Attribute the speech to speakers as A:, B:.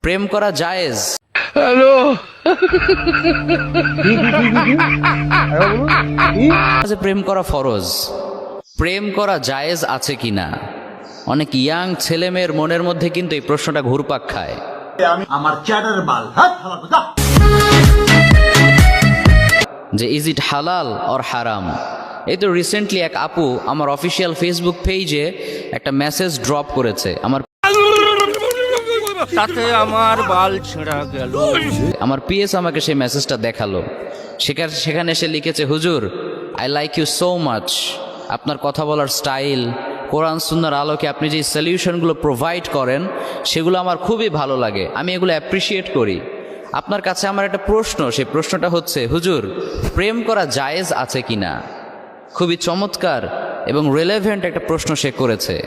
A: প্রেম করা জায়েজ। প্রেম করা ফরজ, প্রেম করা জায়েজ আছে কিনা? অনেক ইয়াং ছেলে মেয়ের মনের মধ্যে কিন্তু এই প্রশ্নটা ঘুরপাক খায়।
B: আমার চ্যাটার বাল
A: যে ইজ ইট হালাল অর হারাম? এই তো রিসেন্টলি এক আপু আমার অফিসিয়াল ফেসবুক পেজে একটা মেসেজ ড্রপ করেছে।
C: আমার বাল ছেঁড়া গেল।
A: আমার পিএস আমাকে সেই মেসেজটা দেখালো। সেখানে সে লিখেছে, হুজুর I like you so much. আপনার কথা বলার স্টাইল, কোরআন সুন্নাহর আলোকে আপনি যে সলিউশনগুলো প্রোভাইড করেন সেগুলো আমার খুবই ভালো লাগে, আমি এগুলো অ্যাপ্রিসিয়েট করি। আপনার কাছে আমার একটা প্রশ্ন, সেই প্রশ্নটা হচ্ছে, হুজুর প্রেম করা জায়েজ আছে কিনা? খুবই চমৎকার এবং রিলেভেন্ট একটা প্রশ্ন সে করেছে।